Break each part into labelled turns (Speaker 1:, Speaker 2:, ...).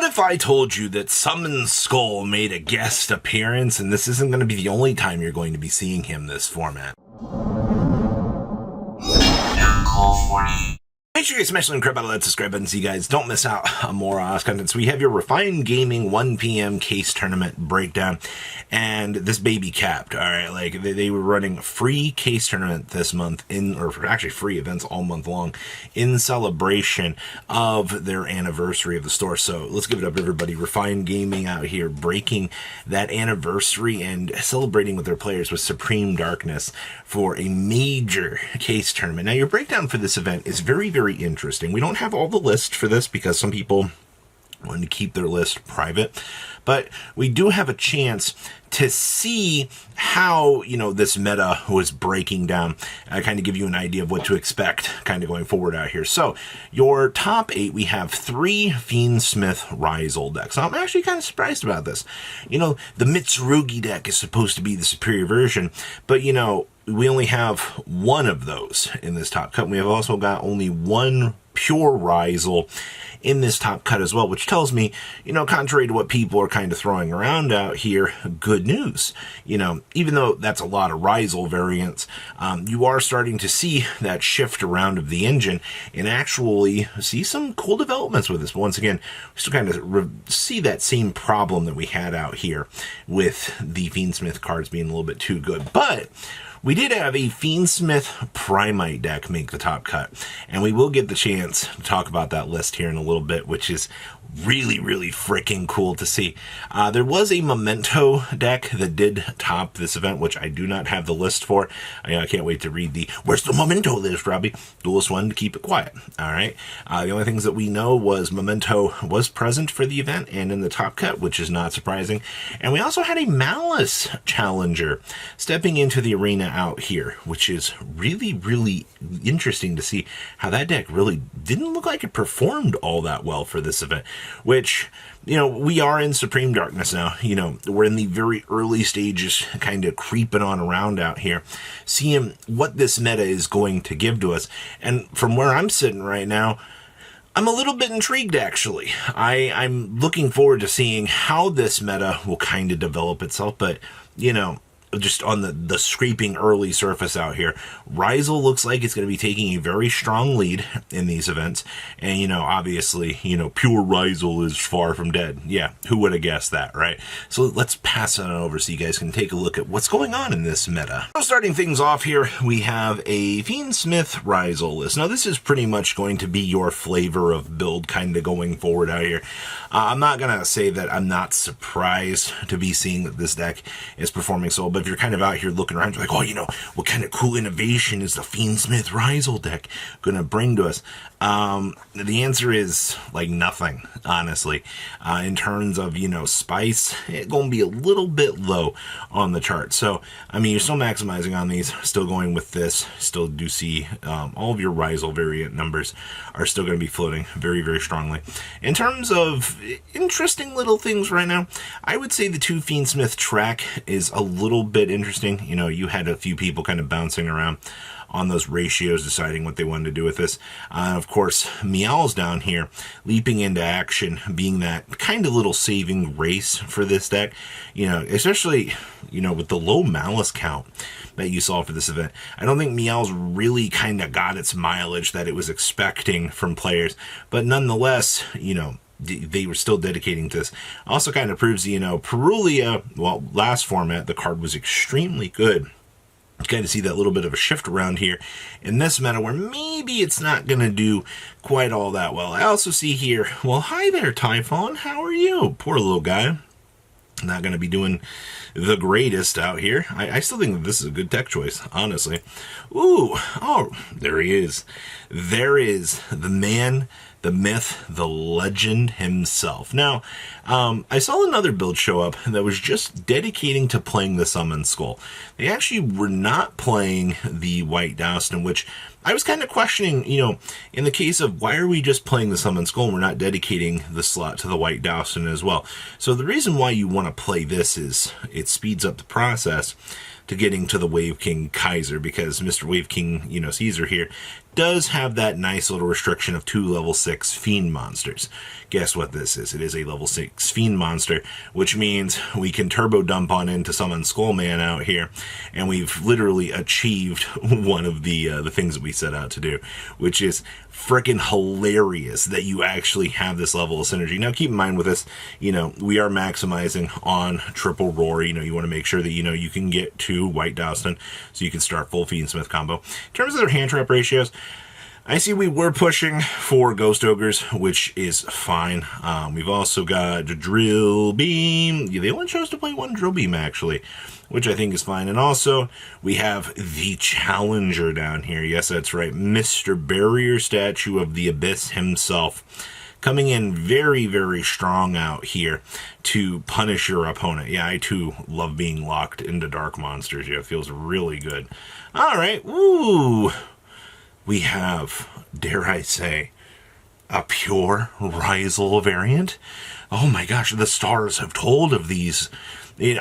Speaker 1: What if I told you that Summon Skull made a guest appearance, and this isn't going to be the only time you're going to be seeing him this format? Make sure you smash the crap out of that subscribe button so you guys don't miss out on more content. So we have your Refined Gaming 1 p.m. case tournament breakdown, and this baby capped. All right, like they were running a free case tournament this month or actually free events all month long in celebration of their anniversary of the store. So let's give it up, everybody. Refined Gaming out here breaking that anniversary and celebrating with their players with Supreme Darkness for a major case tournament. Now your breakdown for this event is very, very interesting. We don't have all the list for this because some people want to keep their list private, but we do have a chance to see how, this meta was breaking down. I kind of give you an idea of what to expect kind of going forward out here. So your top 8, we have 3 Fiendsmith Ryzel decks. Now, I'm actually kind of surprised about this. The Mitsurugi deck is supposed to be the superior version, but we only have 1 of those in this top cut. We have also got only 1 pure Ryzel in this top cut as well, which tells me, contrary to what people are kind of throwing around out here, good news. Even though that's a lot of Ryzel variants, you are starting to see that shift around of the engine and actually see some cool developments with this. But once again, we still kind of see that same problem that we had out here with the Fiendsmith cards being a little bit too good. But we did have a Fiendsmith Primite deck make the top cut, and we will get the chance to talk about that list here in a little bit, which is really, really freaking cool to see. There was a Memento deck that did top this event, which I do not have the list for. I can't wait to read where's the Memento list, Robbie? Duelist one to keep it quiet. All right. The only things that we know was Memento was present for the event and in the top cut, which is not surprising. And we also had a Malice challenger stepping into the arena out here, which is really, really interesting to see how that deck really didn't look like it performed all that well for this event. Which, we are in Supreme Darkness now. We're in the very early stages, kind of creeping on around out here, seeing what this meta is going to give to us. And from where I'm sitting right now, I'm a little bit intrigued, actually. I'm looking forward to seeing how this meta will kind of develop itself. But, just on the scraping early surface out here, Ryzel looks like it's going to be taking a very strong lead in these events. And, obviously, pure Ryzel is far from dead. Yeah, who would have guessed that, right? So let's pass it on over so you guys can take a look at what's going on in this meta. So starting things off here, we have a Fiendsmith Ryzel list. Now, this is pretty much going to be your flavor of build kind of going forward out here. I'm not going to say that I'm not surprised to be seeing that this deck is performing so well, but if you're kind of out here looking around, you're like, what kind of cool innovation is the Fiendsmith Ryzel deck going to bring to us? The answer is, nothing, honestly. In terms of, spice, it's going to be a little bit low on the chart. So, you're still maximizing on these, still going with this, still do see all of your Ryzel variant numbers are still going to be floating very, very strongly. In terms of interesting little things right now, I would say the 2 Fiendsmith track is a little bit interesting. You had a few people kind of bouncing around on those ratios, deciding what they wanted to do with this. Of course, Meow's down here, leaping into action, being that kind of little saving grace for this deck. Especially, with the low Malice count that you saw for this event. I don't think Meow's really kind of got its mileage that it was expecting from players. But nonetheless, they were still dedicating to this. Also kind of proves, Perulia, well, last format, the card was extremely good. You kind of see that little bit of a shift around here in this meta where maybe it's not going to do quite all that well. I also see here, well, hi there, Typhon. How are you? Poor little guy. Not going to be doing the greatest out here. I still think that this is a good tech choice, honestly. Ooh, oh, there he is. There is the man, the myth, the legend himself. Now, I saw another build show up that was just dedicating to playing the Summon Skull. They actually were not playing the White Dowston, which I was kind of questioning, in the case of why are we just playing the Summon Skull and we're not dedicating the slot to the White Dowston as well. So the reason why you want to play this is it speeds up the process. to getting to the Wave King Kaiser, because Mr. Wave King, Caesar here, does have that nice little restriction of 2 level 6 Fiend monsters. Guess what this is? It is a level 6 Fiend monster, which means we can turbo dump on in to summon Skullman out here, and we've literally achieved one of the things that we set out to do, which is freaking hilarious that you actually have this level of synergy. Now, keep in mind with this, we are maximizing on triple roar. You want to make sure that, you can get to White Dowston so you can start full Fiendsmith combo. In terms of their hand trap ratios, I see we were pushing for Ghost Ogres, which is fine. We've also got Drill Beam. They only chose to play 1 Drill Beam, actually, which I think is fine. And also, we have the Challenger down here. Yes, that's right. Mr. Barrier Statue of the Abyss himself, coming in very, very strong out here to punish your opponent. Yeah, I too love being locked into dark monsters. Yeah, it feels really good. All right. Ooh. We have, dare I say, a pure Ryzel variant. Oh my gosh, the stars have told of these.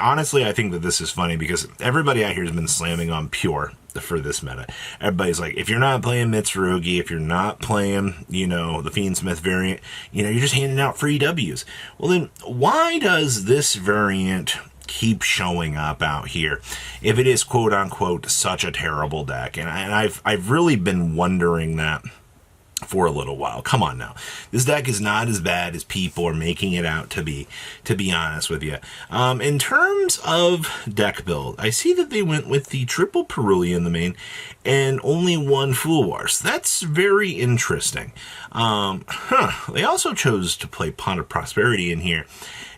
Speaker 1: Honestly, I think that this is funny because everybody out here has been slamming on pure for this meta. Everybody's like, if you're not playing Mitsurugi, if you're not playing, the Fiendsmith variant, you're just handing out free W's. Well then, why does this variant keep showing up out here if it is quote unquote such a terrible deck? And I've really been wondering that for a little while. Come on now. This deck is not as bad as people are making it out to be honest with you. In terms of deck build, I see that they went with the triple Peruli in the main and only 1 Fulwars. That's very interesting. They also chose to play Pond of Prosperity in here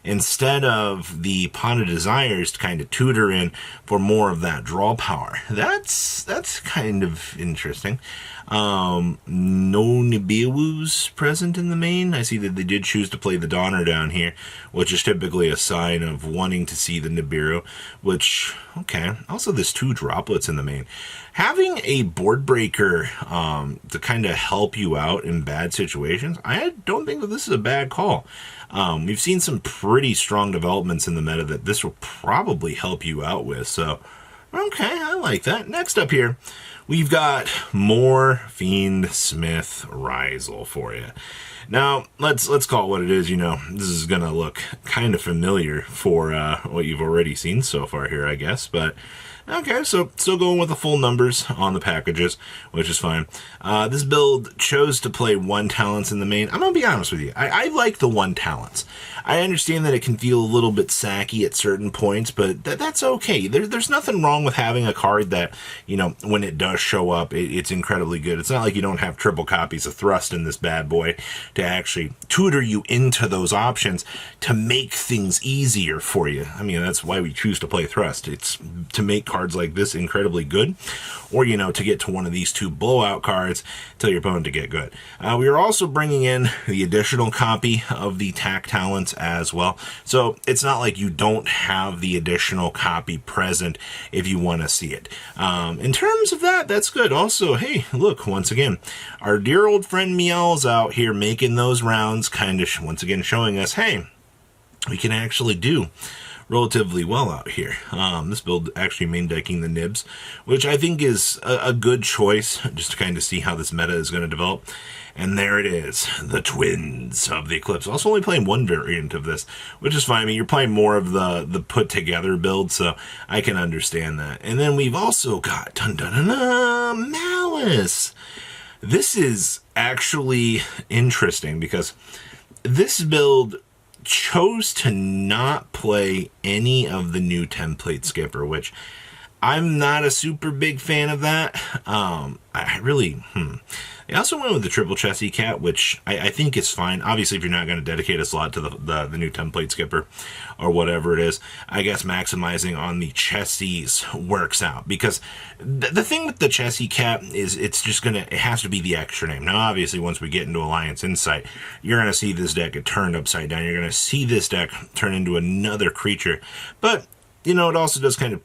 Speaker 1: instead of the Pond of Desires to kind of tutor in for more of that draw power. That's kind of interesting. No Nibiru's present in the main. I see that they did choose to play the Donner down here, which is typically a sign of wanting to see the Nibiru, which, okay. Also, there's 2 droplets in the main. Having a board breaker to kind of help you out in bad situations, I don't think that this is a bad call. We've seen some pretty strong developments in the meta that this will probably help you out with, so okay, I like that. Next up here, we've got more Fiendsmith Ryzel for you. Now, let's call it what it is. This is going to look kind of familiar for what you've already seen so far here, I guess, but okay, so still going with the full numbers on the packages, which is fine. This build chose to play 1 talents in the main. I'm going to be honest with you. I like the 1 talents. I understand that it can feel a little bit sacky at certain points, but that's okay. There's nothing wrong with having a card that, when it does show up, it's incredibly good. It's not like you don't have triple copies of Thrust in this bad boy to actually tutor you into those options to make things easier for you. I mean, that's why we choose to play Thrust. It's to make cards like this incredibly good, or, to get to one of these 2 blowout cards, tell your opponent to get good. We are also bringing in the additional copy of the TAC talents as well. So it's not like you don't have the additional copy present if you want to see it. In terms of that, that's good. Also, hey, look, once again, our dear old friend Meow's out here making those rounds, kind of once again showing us, hey, we can actually do relatively well out here. This build actually main decking the Nibs, which I think is a good choice, just to kind of see how this meta is going to develop. And there it is, the Twins of the Eclipse. Also only playing 1 variant of this, which is fine. I mean, you're playing more of the put-together build, so I can understand that. And then we've also got Malice. This is actually interesting because this build chose to not play any of the new template skipper, which I'm not a super big fan of that. They also went with the triple Chessie Cat, which I think is fine. Obviously, if you're not going to dedicate a slot to the new template skipper or whatever it is, I guess maximizing on the Chessies works out. Because the thing with the Chessie Cat is it has to be the extra name. Now, obviously, once we get into Alliance Insight, you're going to see this deck get turned upside down. You're going to see this deck turn into another creature. But it also does kind of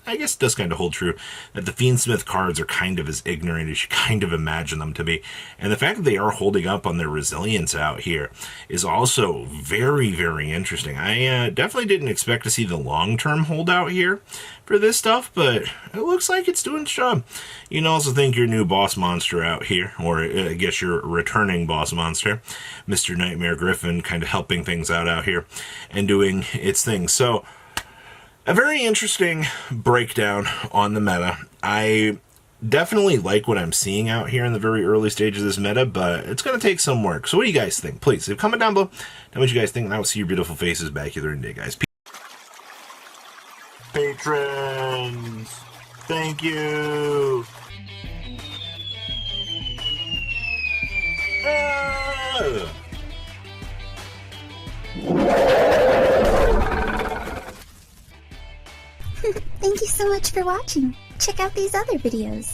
Speaker 1: I guess does kind of hold true, that the Fiendsmith cards are kind of as ignorant as you kind of imagine them to be. And the fact that they are holding up on their resilience out here is also very, very interesting. I definitely didn't expect to see the long-term holdout here for this stuff, but it looks like it's doing its job. You can also thank your new boss monster out here, or I guess your returning boss monster, Mr. Nightmare Griffin, kind of helping things out here and doing its thing. So, a very interesting breakdown on the meta. I definitely like what I'm seeing out here in the very early stages of this meta, but it's going to take some work. So what do you guys think? Please, leave a comment down below. Tell me what you guys think, and I will see your beautiful faces back here during the day, guys. Patrons, thank you.
Speaker 2: Thank you so much for watching. Check out these other videos.